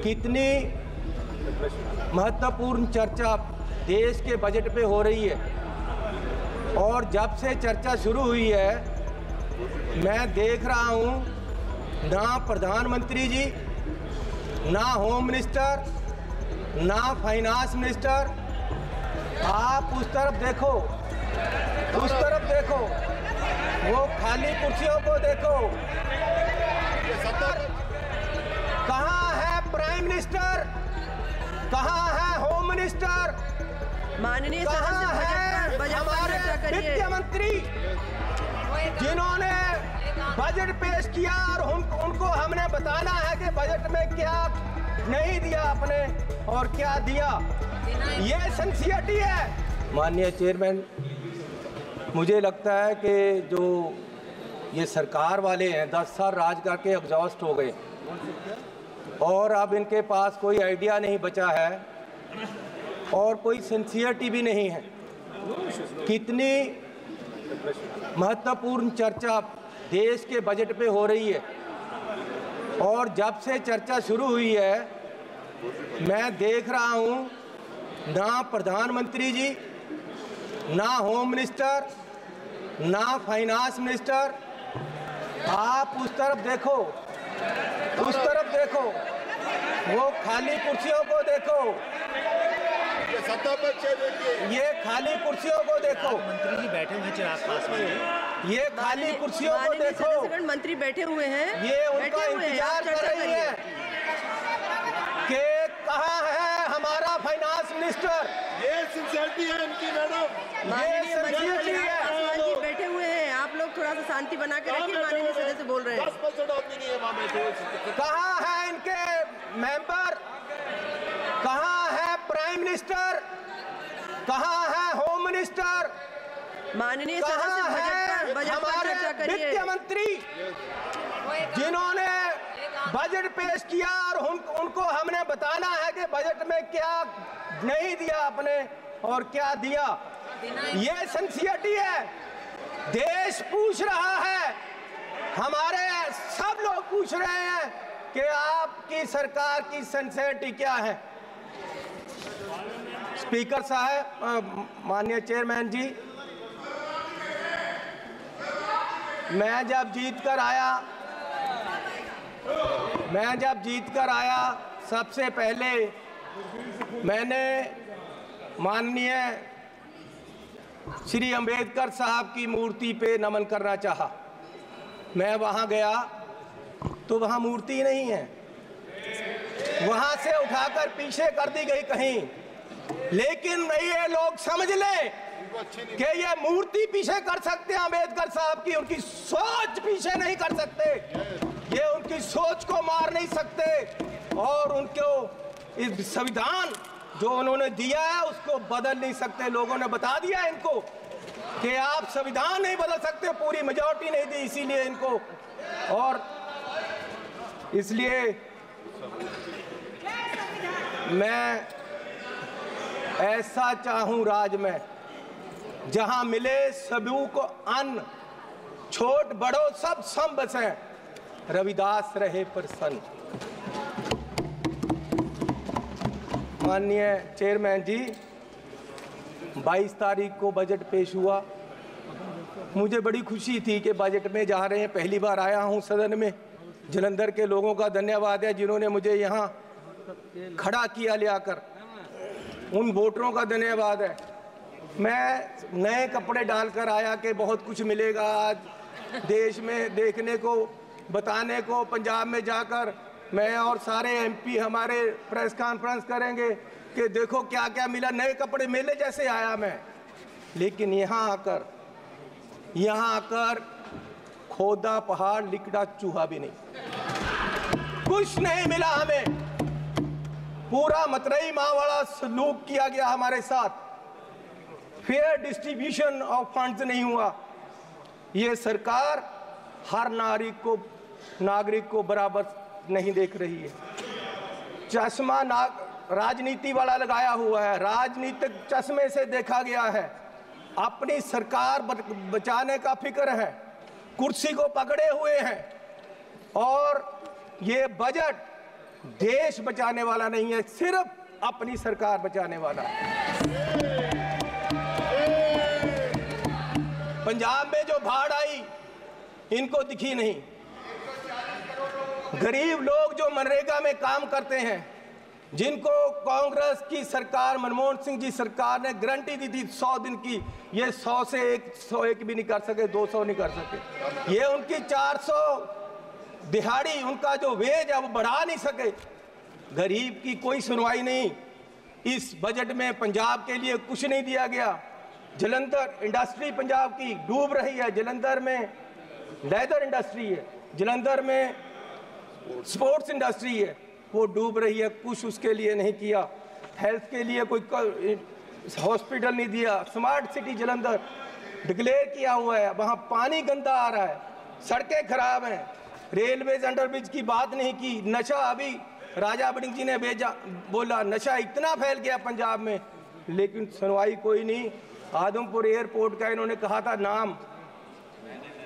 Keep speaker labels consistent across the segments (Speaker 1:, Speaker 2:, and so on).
Speaker 1: कितनी महत्वपूर्ण चर्चा देश के बजट पे हो रही है और जब से चर्चा शुरू हुई है मैं देख रहा हूँ ना प्रधानमंत्री जी, ना होम मिनिस्टर, ना फाइनेंस मिनिस्टर। आप उस तरफ देखो, उस तरफ देखो, वो खाली कुर्सियों को देखो। कहाँ है प्राइम मिनिस्टर, कहाँ है होम मिनिस्टर,
Speaker 2: माननीय
Speaker 1: कहाँ है हमारे वित्त मंत्री जिन्होंने बजट पेश किया और उनको हमने बताना है कि बजट में क्या नहीं दिया आपने और क्या दिया। ये सिंसियरिटी है। माननीय चेयरमैन, मुझे लगता है कि जो ये सरकार वाले हैं 10 साल राज करके एग्जॉस्ट हो गए और अब इनके पास कोई आइडिया नहीं बचा है और कोई सिंसियरिटी भी नहीं है। कितनी महत्वपूर्ण चर्चा देश के बजट पे हो रही है और जब से चर्चा शुरू हुई है मैं देख रहा हूँ ना प्रधानमंत्री जी, ना होम मिनिस्टर, ना फाइनेंस मिनिस्टर। आप उस तरफ देखो, उस तरफ देखो, वो खाली कुर्सियों को देखो, ये खाली कुर्सियों को देखो।
Speaker 3: मंत्री जी बैठे हुए हैं आसपास में,
Speaker 1: ये खाली कुर्सियों को देखो।
Speaker 2: मंत्री बैठे हुए हैं,
Speaker 1: ये उनका इंतजार कर रही है कि कहाँ है हमारा फाइनेंस मिनिस्टर।
Speaker 4: ये सिंसियरिटी है इनकी मैडम।
Speaker 2: माननीय मंत्री जी बैठे हुए हैं, आप लोग थोड़ा सा शांति बना के रखिए। माननीय सदस्य बोल रहे हैं।
Speaker 4: 10% आदमी नहीं है वहाँ में।
Speaker 1: कहाँ है इनके मेंबर, कहाँ है प्राइम मिनिस्टर, कहाँ है होम मिनिस्टर,
Speaker 2: माननीय
Speaker 1: कहाँ है
Speaker 2: सदस्य
Speaker 1: हमारे वित्त मंत्री जिन्होंने बजट पेश किया और उनको हमने बताना है कि बजट में क्या नहीं दिया आपने और क्या दिया। ये सिंसियरिटी है। देश पूछ रहा है, हमारे सब लोग पूछ रहे हैं कि आपकी सरकार की सिंसियरिटी क्या है। स्पीकर साहब, माननीय चेयरमैन जी, मैं जब जीत कर आया सबसे पहले मैंने माननीय श्री अंबेडकर साहब की मूर्ति पे नमन करना चाहा। मैं वहाँ गया तो वहाँ मूर्ति नहीं है, वहाँ से उठाकर पीछे कर दी गई कहीं। लेकिन ये लोग समझ लें कि ये मूर्ति पीछे कर सकते हैं अंबेडकर साहब की, उनकी सोच पीछे नहीं कर सकते, ये उनकी सोच को मार नहीं सकते और उनको इस संविधान जो उन्होंने दिया है उसको बदल नहीं सकते। लोगों ने बता दिया इनको कि आप संविधान नहीं बदल सकते, पूरी मेजॉरिटी नहीं दी इसीलिए इनको। और इसलिए मैं ऐसा चाहूं राज में जहां मिले सभी को अन्न, छोट बड़ो सब सम बसें, रविदास रहे प्रसन्न। माननीय चेयरमैन जी, 22 तारीख को बजट पेश हुआ। मुझे बड़ी खुशी थी कि बजट में जा रहे हैं। पहली बार आया हूं सदन में। जलंधर के लोगों का धन्यवाद है जिन्होंने मुझे यहां खड़ा किया ले आकर, उन वोटरों का धन्यवाद है। मैं नए कपड़े डालकर आया कि बहुत कुछ मिलेगा आज देश में देखने को, बताने को। पंजाब में जाकर मैं और सारे एमपी हमारे प्रेस कॉन्फ्रेंस करेंगे कि देखो क्या क्या मिला। नए कपड़े मेले जैसे आया मैं, लेकिन यहाँ आकर खोदा पहाड़, लिकड़ा चूहा भी नहीं, कुछ नहीं मिला हमें। पूरा मतरई माँ वाला सलूक किया गया हमारे साथ, फेयर डिस्ट्रीब्यूशन ऑफ फंड्स नहीं हुआ। ये सरकार हर नागरिक को बराबर नहीं देख रही है। चश्मा राजनीति वाला लगाया हुआ है, राजनीतिक चश्मे से देखा गया है। अपनी सरकार बचाने का फिक्र है, कुर्सी को पकड़े हुए हैं और ये बजट देश बचाने वाला नहीं है, सिर्फ अपनी सरकार बचाने वाला है। पंजाब में जो बाढ़ आई इनको दिखी नहीं। गरीब लोग जो मनरेगा में काम करते हैं, जिनको कांग्रेस की सरकार, मनमोहन सिंह जी सरकार ने गारंटी दी थी 100 दिन की, ये 100 से 101 भी नहीं कर सके, 200 नहीं कर सके। ये उनकी 400 दिहाड़ी, उनका जो वेज है वो बढ़ा नहीं सके। गरीब की कोई सुनवाई नहीं। इस बजट में पंजाब के लिए कुछ नहीं दिया गया। जलंधर इंडस्ट्री पंजाब की डूब रही है। जलंधर में लेदर इंडस्ट्री है, जलंधर में स्पोर्ट्स इंडस्ट्री है, वो डूब रही है। कुछ उसके लिए नहीं किया। हेल्थ के लिए कोई हॉस्पिटल नहीं दिया। स्मार्ट सिटी जलंधर डिक्लेयर किया हुआ है, वहाँ पानी गंदा आ रहा है, सड़कें खराब हैं, रेलवेज अंडरब्रिज की बात नहीं की। नशा, अभी राजा बड़िंग जी ने बोला नशा इतना फैल गया पंजाब में, लेकिन सुनवाई कोई नहीं। आदमपुर एयरपोर्ट का इन्होंने कहा था नाम,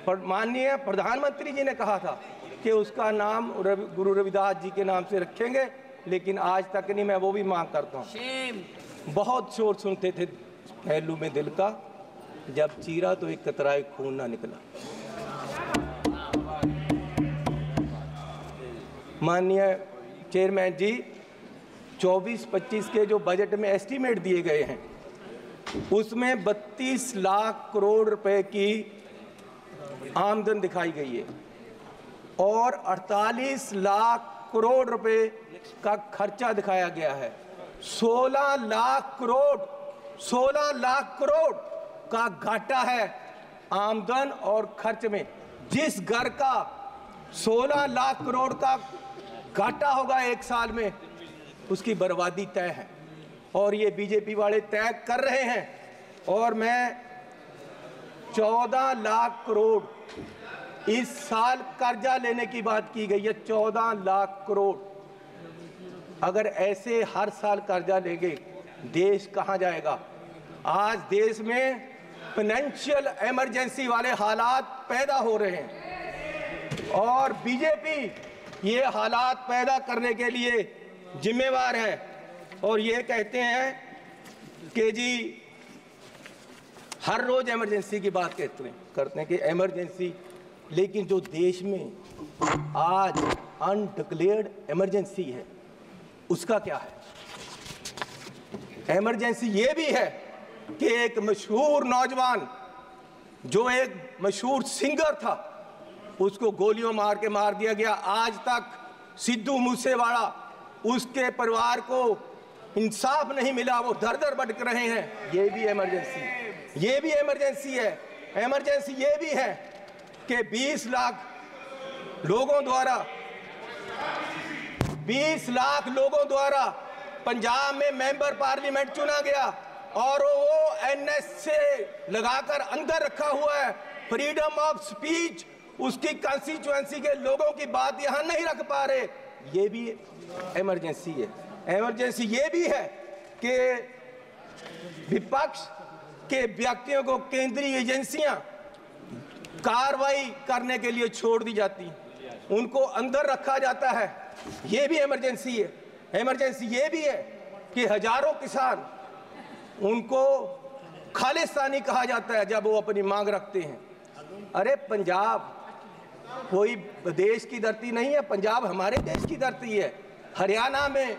Speaker 1: माननीय प्रधानमंत्री जी ने कहा था कि उसका नाम गुरु रविदास जी के नाम से रखेंगे, लेकिन आज तक नहीं। मैं वो भी मांग करता हूँ। बहुत शोर सुनते थे पहलू में दिल का, जब चीरा तो एक कतराए खून ना निकला। माननीय चेयरमैन जी, 24-25 के जो बजट में एस्टीमेट दिए गए हैं, उसमें 32 लाख करोड़ रुपए की आमदन दिखाई गई है और 48 लाख करोड़ रुपए का खर्चा दिखाया गया है। 16 लाख करोड़ का घाटा है आमदन और खर्च में। जिस घर का 16 लाख करोड़ का घाटा होगा एक साल में, उसकी बर्बादी तय है और ये बीजेपी वाले तय कर रहे हैं। और मैं 14 लाख करोड़ इस साल कर्जा लेने की बात की गई है, 14 लाख करोड़। अगर ऐसे हर साल कर्जा लेंगे, देश कहां जाएगा? आज देश में फाइनेंशियल इमरजेंसी वाले हालात पैदा हो रहे हैं और बीजेपी ये हालात पैदा करने के लिए जिम्मेवार है। और ये कहते हैं कि जी हर रोज इमरजेंसी की बात करते हैं कि इमरजेंसी, लेकिन जो देश में आज अनडिक्लेयर्ड इमरजेंसी है उसका क्या है? इमरजेंसी ये भी है कि एक मशहूर नौजवान जो एक मशहूर सिंगर था, उसको गोलियों मार के मार दिया गया। आज तक सिद्धू मूसेवाला, उसके परिवार को इंसाफ नहीं मिला, वो दर दर भटक रहे हैं। ये भी इमरजेंसी है। इमरजेंसी ये भी है कि 20 लाख लोगों द्वारा पंजाब में मेंबर पार्लियामेंट चुना गया और वो एनएस से लगाकर अंदर रखा हुआ है। फ्रीडम ऑफ स्पीच, उसकी कंस्टिट्यूएंसी के लोगों की बात यहां नहीं रख पा रहे। ये भी इमरजेंसी है। इमरजेंसी ये भी है कि विपक्ष के व्यक्तियों को केंद्रीय एजेंसियां कार्रवाई करने के लिए छोड़ दी जाती, उनको अंदर रखा जाता है। ये भी इमरजेंसी है। इमरजेंसी ये भी है कि हजारों किसान, उनको खालिस्तानी कहा जाता है जब वो अपनी मांग रखते हैं। अरे पंजाब कोई देश की धरती नहीं है, पंजाब हमारे देश की धरती है। हरियाणा में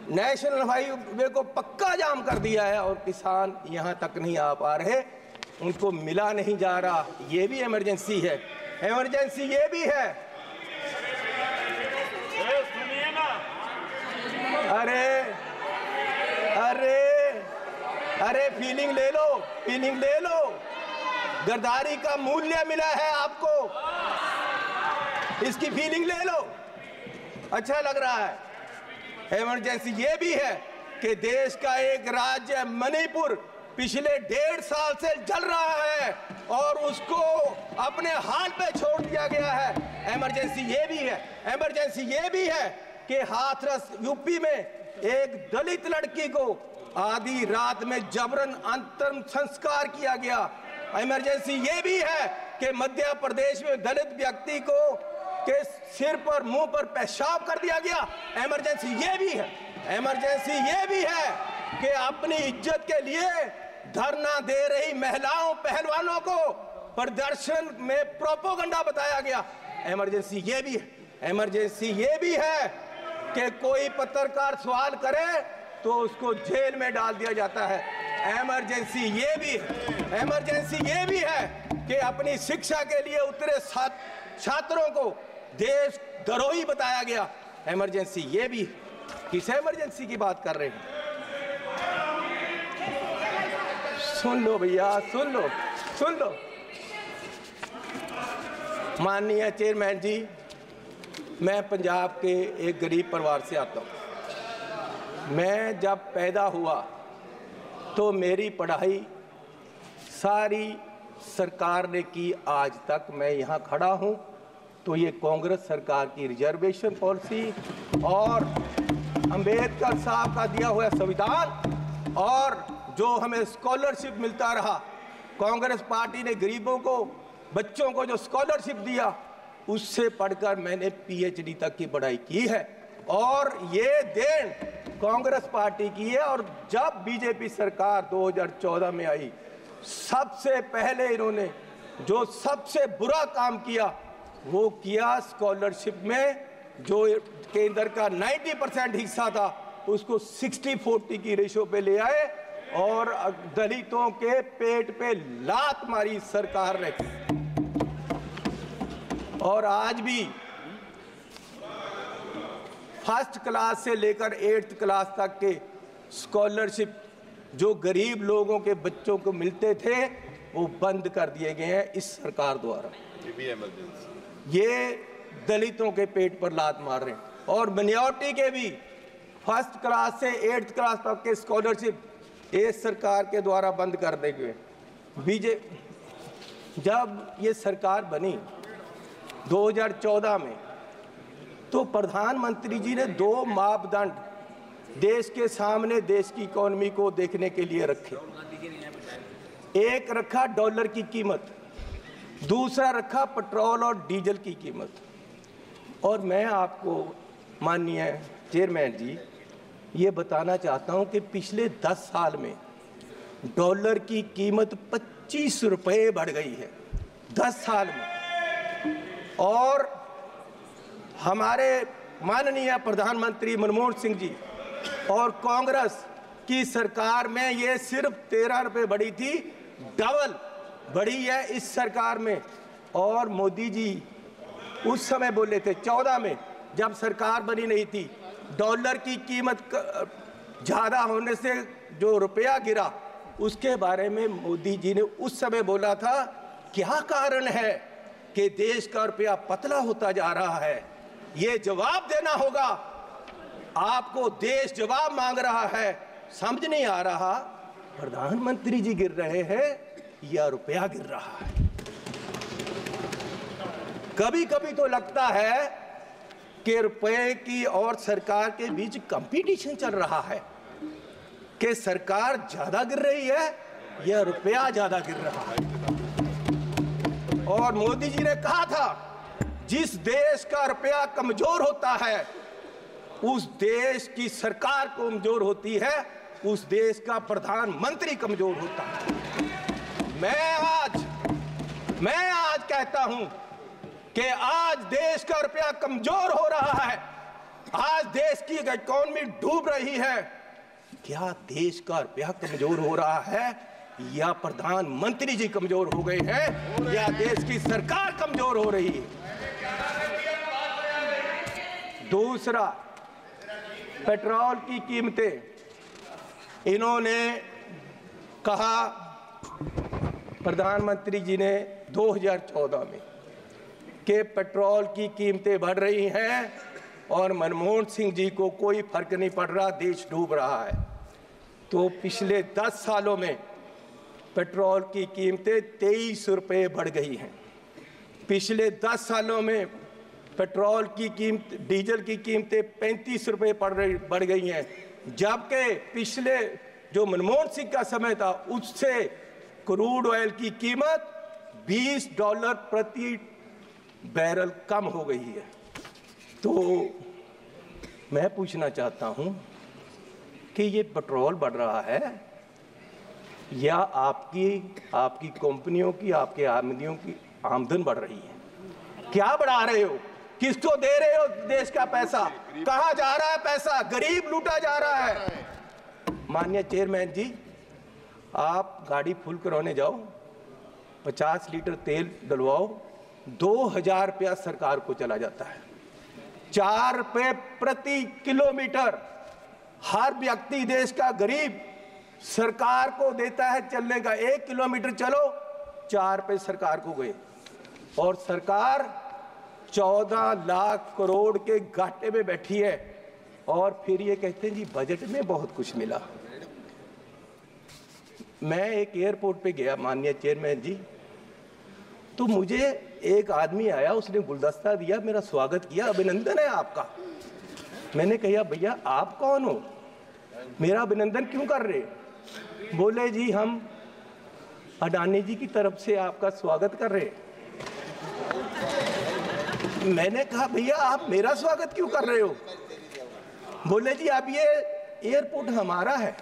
Speaker 1: नेशनल हाईवे को पक्का जाम कर दिया है और किसान यहाँ तक नहीं आ पा रहे, उनको मिला नहीं जा रहा। ये भी इमरजेंसी है। इमरजेंसी ये भी है, अरे फीलिंग ले लो। गद्दारी का मूल्य मिला है आपको, इसकी फीलिंग ले लो, अच्छा लग रहा है। इमरजेंसी ये भी है कि देश का एक राज्य मणिपुर पिछले 1.5 साल से जल रहा है और उसको अपने हाल पे छोड़ दिया गया है। इमरजेंसी ये भी है। इमरजेंसी ये भी है कि हाथरस यूपी में एक दलित लड़की को आधी रात में जबरन अंतिम संस्कार किया गया। इमरजेंसी ये भी है कि मध्य प्रदेश में दलित व्यक्ति को के सिर पर मुंह पर पेशाब कर दिया गया। इमरजेंसी ये भी है, इमरजेंसी ये भी है कि अपनी इज्जत के लिए धरना दे रही महिलाओं पहलवानों को प्रदर्शन में प्रोपोगंडा बताया गया। इमरजेंसी ये भी है, इमरजेंसी ये भी है कि कोई पत्रकार सवाल करे तो उसको जेल में डाल दिया जाता है। इमरजेंसी ये भी है, इमरजेंसी ये भी है कि अपनी शिक्षा के लिए उतरे छात्रों को देश द्रोही बताया गया। इमरजेंसी ये भी है। किस इमरजेंसी की बात कर रहे हैं? सुन लो भैया, सुन लो, सुन लो। माननीय चेयरमैन जी, मैं पंजाब के एक गरीब परिवार से आता हूँ। मैं जब पैदा हुआ तो मेरी पढ़ाई सारी सरकार ने की। आज तक मैं यहाँ खड़ा हूँ तो ये कांग्रेस सरकार की रिजर्वेशन पॉलिसी और अंबेडकर साहब का दिया हुआ संविधान और जो हमें स्कॉलरशिप मिलता रहा, कांग्रेस पार्टी ने गरीबों को, बच्चों को जो स्कॉलरशिप दिया, उससे पढ़कर मैंने पीएचडी तक की पढ़ाई की है और ये देन कांग्रेस पार्टी की है। और जब बीजेपी सरकार 2014 में आई, सबसे पहले इन्होंने जो सबसे बुरा काम किया वो किया, स्कॉलरशिप में जो केंद्र का 90% हिस्सा था उसको 60-40 की रेशो पे ले आए और दलितों के पेट पे लात मारी सरकार ने। और आज भी फर्स्ट क्लास से लेकर 8th क्लास तक के स्कॉलरशिप जो गरीब लोगों के बच्चों को मिलते थे वो बंद कर दिए गए हैं इस सरकार द्वारा। ये दलितों के पेट पर लात मार रहे हैं। और मिनॉरिटी के भी फर्स्ट क्लास से 8th क्लास तक के स्कॉलरशिप इस सरकार के द्वारा बंद कर दिए गए। जब ये सरकार बनी 2014 में तो प्रधानमंत्री जी ने 2 मापदंड देश के सामने देश की इकोनॉमी को देखने के लिए रखे। एक रखा डॉलर की कीमत, दूसरा रखा पेट्रोल और डीजल की कीमत। और मैं आपको माननीय चेयरमैन जी ये बताना चाहता हूं कि पिछले 10 साल में डॉलर की कीमत 25 रुपये बढ़ गई है 10 साल में। और हमारे माननीय प्रधानमंत्री मनमोहन सिंह जी और कांग्रेस की सरकार में ये सिर्फ 13 रुपये बढ़ी थी, डबल बढ़ी है इस सरकार में। और मोदी जी उस समय बोले थे 14 में जब सरकार बनी नहीं थी, डॉलर की कीमत ज़्यादा होने से जो रुपया गिरा उसके बारे में मोदी जी ने उस समय बोला था क्या कारण है कि देश का रुपया पतला होता जा रहा है, ये जवाब देना होगा आपको। देश जवाब मांग रहा है, समझ नहीं आ रहा प्रधानमंत्री जी गिर रहे हैं या रुपया गिर रहा है। कभी कभी तो लगता है कि रुपए की और सरकार के बीच कंपटीशन चल रहा है कि सरकार ज्यादा गिर रही है या रुपया ज्यादा गिर रहा है। और मोदी जी ने कहा था जिस देश का रुपया कमजोर होता है उस देश की सरकार कमजोर होती है, उस देश का प्रधानमंत्री कमजोर होता है। मैं आज कहता हूं कि आज देश का रुपया कमजोर हो रहा है, आज देश की इकोनॉमी डूब रही है। क्या देश का रुपया कमजोर हो रहा है या प्रधानमंत्री जी कमजोर हो गए हैं या देश की सरकार कमजोर हो रही है? दूसरा, पेट्रोल की कीमतें इन्होंने कहा, प्रधानमंत्री जी ने 2014 में कि पेट्रोल की कीमतें बढ़ रही हैं और मनमोहन सिंह जी को कोई फर्क नहीं पड़ रहा, देश डूब रहा है। तो पिछले 10 सालों में पेट्रोल की कीमतें 23 रुपये बढ़ गई हैं। पिछले 10 सालों में पेट्रोल की कीमत, डीजल की कीमतें 35 रुपये बढ़ गई हैं, जबकि पिछले जो मनमोहन सिंह का समय था उससे क्रूड ऑयल की कीमत $20 प्रति बैरल कम हो गई है। तो मैं पूछना चाहता हूं कि ये पेट्रोल बढ़ रहा है या आपकी कंपनियों की, आपके आमदनियों की आमदन बढ़ रही है? क्या बढ़ा रहे हो? किसको दे रहे हो देश का पैसा? कहां जा रहा है पैसा? गरीब लूटा जा रहा है। माननीय चेयरमैन जी, आप गाड़ी फुल कराने जाओ, 50 लीटर तेल डलवाओ, 2000 रुपया सरकार को चला जाता है। 4 रुपये प्रति किलोमीटर हर व्यक्ति देश का गरीब सरकार को देता है चलने का। 1 किलोमीटर चलो 4 रुपये सरकार को गए, और सरकार 14 लाख करोड़ के घाटे में बैठी है। और फिर ये कहते हैं जी बजट में बहुत कुछ मिला। मैं एक एयरपोर्ट पे गया माननीय चेयरमैन जी, तो मुझे एक आदमी आया, उसने गुलदस्ता दिया, मेरा स्वागत किया, अभिनंदन है आपका। मैंने कहा भैया आप कौन हो, मेरा अभिनंदन क्यों कर रहे? बोले जी हम अडानी जी की तरफ से आपका स्वागत कर रहे। मैंने कहा भैया आप मेरा स्वागत क्यों कर रहे हो? बोले जी अब ये एयरपोर्ट हमारा है,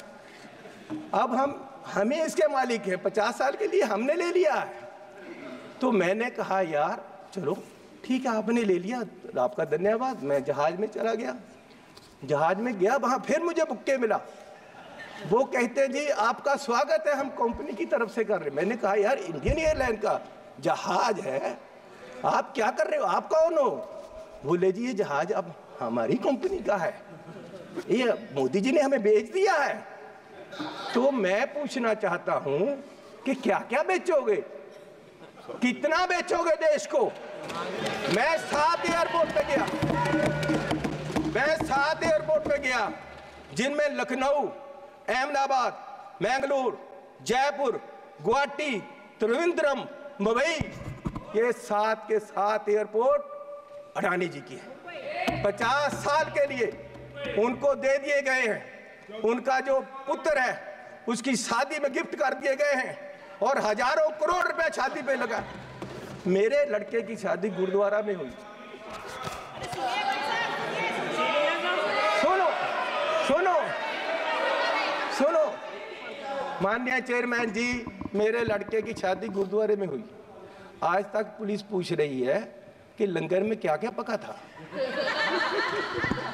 Speaker 1: अब हमें इसके मालिक हैं, 50 साल के लिए हमने ले लिया है। तो मैंने कहा यार चलो ठीक है, आपने ले लिया, आपका धन्यवाद। मैं जहाज में चला गया, जहाज में गया, वहां फिर मुझे बुक्के मिला। वो कहते जी आपका स्वागत है, हम कंपनी की तरफ से कर रहे। मैंने कहा यार इंडियन एयरलाइन का जहाज है, आप क्या कर रहे हो, आप कौन हो? बोले जी ये जहाज अब हमारी कंपनी का है, ये मोदी जी ने हमें बेच दिया है। तो मैं पूछना चाहता हूं कि क्या क्या बेचोगे, कितना बेचोगे देश को? मैं 7 एयरपोर्ट पे गया, जिनमें लखनऊ, अहमदाबाद, मैंगलोर, जयपुर, गुवाहाटी, त्रिवेंद्रम, मुंबई, ये 7 के 7 एयरपोर्ट अडानी जी की है। 50 साल के लिए उनको दे दिए गए हैं। उनका जो पुत्र है उसकी शादी में गिफ्ट कर दिए गए हैं, और हजारों करोड़ रुपए शादी पे लगा। मेरे लड़के की शादी गुरुद्वारा में हुई। सुनो माननीय चेयरमैन जी, मेरे लड़के की शादी गुरुद्वारे में हुई। आज तक पुलिस पूछ रही है कि लंगर में क्या क्या पका था,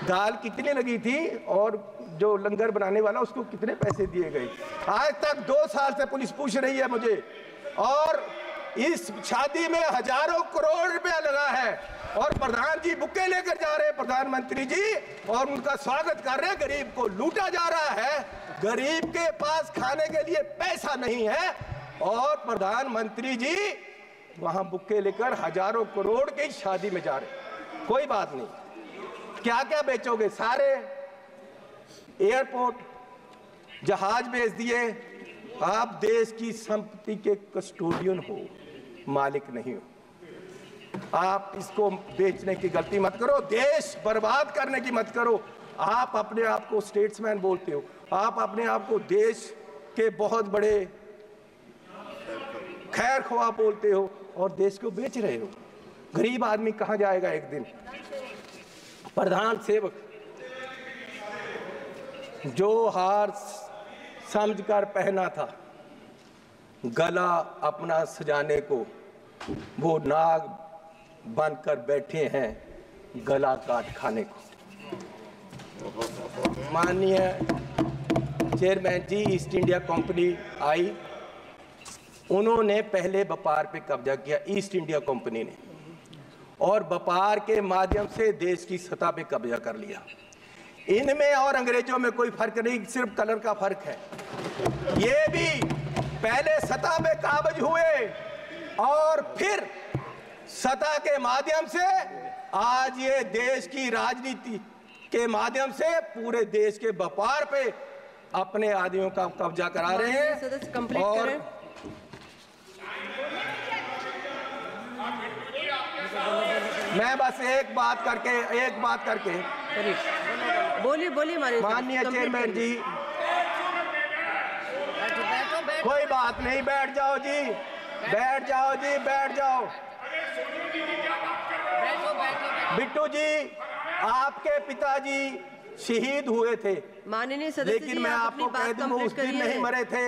Speaker 1: दाल कितनी लगी थी, और जो लंगर बनाने वाला उसको कितने पैसे दिए गए। आज तक 2 साल से पुलिस पूछ रही है मुझे, और इस शादी में हजारों करोड़ रुपया लगा है, और प्रधान जी बुक्के लेकर जा रहे हैं, प्रधानमंत्री जी, और उनका स्वागत कर रहे हैं। गरीब को लूटा जा रहा है, गरीब के पास खाने के लिए पैसा नहीं है, और प्रधानमंत्री जी वहां बुक्के लेकर हजारों करोड़ की शादी में जा रहे। कोई बात नहीं, क्या क्या बेचोगे? सारे एयरपोर्ट, जहाज बेच दिए। आप देश की संपत्ति के कस्टोडियन हो, मालिक नहीं हो। आप इसको बेचने की गलती मत करो, देश बर्बाद करने की मत करो। आप अपने आप को स्टेट्समैन बोलते हो, आप अपने आप को देश के बहुत बड़े खैर ख्वाह बोलते हो, और देश को बेच रहे हो। गरीब आदमी कहां जाएगा एक दिन? प्रधान सेवक जो हार समझकर पहना था गला अपना सजाने को, वो नाग बनकर बैठे हैं गला काट खाने को। माननीय चेयरमैन जी, ईस्ट इंडिया कंपनी आई, उन्होंने पहले व्यापार पे कब्जा किया, ईस्ट इंडिया कंपनी ने, और व्यापार के माध्यम से देश की सतह पे कब्जा कर लिया। इनमें और अंग्रेजों में कोई फर्क नहीं, सिर्फ कलर का फर्क है। ये भी पहले सतह पे काबज हुए, और फिर सतह के माध्यम से आज ये देश की राजनीति के माध्यम से पूरे देश के व्यापार पे अपने आदियों का कब्जा करा रहे हैं। और मैं बस एक बात करके
Speaker 2: बोलिए
Speaker 1: माननीय चेयरमैन जी, कोई बात नहीं, बैठ जाओ जी, बैठ जाओ। बिट्टू जी, आपके पिताजी शहीद हुए थे,
Speaker 2: माननीय सदस्य
Speaker 1: लेकिन
Speaker 2: जी,
Speaker 1: मैं
Speaker 2: आप
Speaker 1: आपको
Speaker 2: अपनी
Speaker 1: कह
Speaker 2: बात
Speaker 1: दूं वो उस
Speaker 2: कंप्लीट
Speaker 1: दिन
Speaker 2: करिए।
Speaker 1: नहीं मरे थे,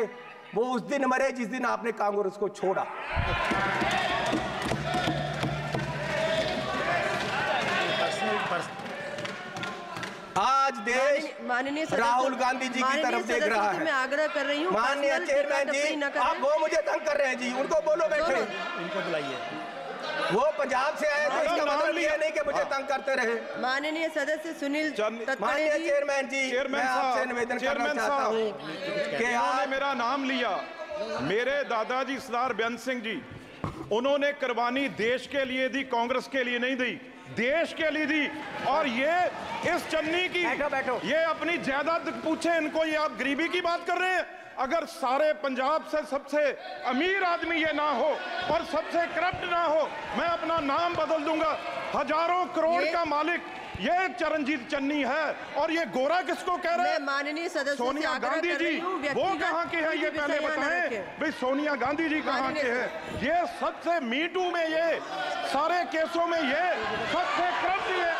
Speaker 1: वो उस दिन मरे जिस दिन आपने कांग्रेस को छोड़ा। आज देश
Speaker 2: माननीय सदस्य-
Speaker 1: राहुल गांधी जी की
Speaker 2: माननीय
Speaker 1: तरफ देख
Speaker 2: सदस्य
Speaker 1: रहा
Speaker 2: से
Speaker 1: है।
Speaker 2: मैं आग्रह कर रही हूँ,
Speaker 1: माननीय
Speaker 2: पर्सनल
Speaker 1: चेयरमैन
Speaker 2: टिप्पणी न
Speaker 1: जी,
Speaker 2: करें।
Speaker 1: आप वो मुझे तंग कर रहे हैं जी, उनको बोलो बैठे।
Speaker 3: इनको बुलाइए।
Speaker 1: वो पंजाब से आए थे, इसका मतलब ये नहीं कि मुझे तंग करते रहे।
Speaker 2: माननीय सदस्य सुनील तत्पड़े
Speaker 1: माननीय
Speaker 2: जी,
Speaker 1: चेयरमैन जी, मैं आपसे निवेदन करना चाहता हूँ कि
Speaker 5: इन्होंने
Speaker 1: आप
Speaker 5: मेरा नाम लिया। मेरे दादाजी सरदार बेअंत सिंह जी, उन्होंने कुर्बानी देश के लिए दी, कांग्रेस के लिए नहीं दी, देश के लिए दी। और ये इस चन्नी की
Speaker 1: बैठो।
Speaker 5: ये अपनी जायदाद पूछे इनको, ये आप गरीबी की बात कर रहे हैं। अगर सारे पंजाब से सबसे अमीर आदमी ये ना हो और सबसे करप्ट ना हो, मैं अपना नाम बदल दूंगा। हजारों करोड़ का मालिक ये चरणजीत चन्नी है। और ये गोरा किसको कह रहे
Speaker 2: मैं
Speaker 5: हैं?
Speaker 2: माननीय सदस्य से
Speaker 5: सोनिया
Speaker 2: आग्रह
Speaker 5: गांधी
Speaker 2: कर
Speaker 5: जी,
Speaker 2: रही हूँ,
Speaker 5: वो
Speaker 2: व्यक्तिगत
Speaker 5: कहाँ के हैं ये
Speaker 2: कोई
Speaker 5: पहले
Speaker 2: विषय यहाँ न
Speaker 5: बताएं।
Speaker 2: रखें।
Speaker 5: भाई सोनिया गांधी जी कहाँ के हैं? ये सबसे मीटू में, ये सारे केसों में ये सबसे करप्ट है।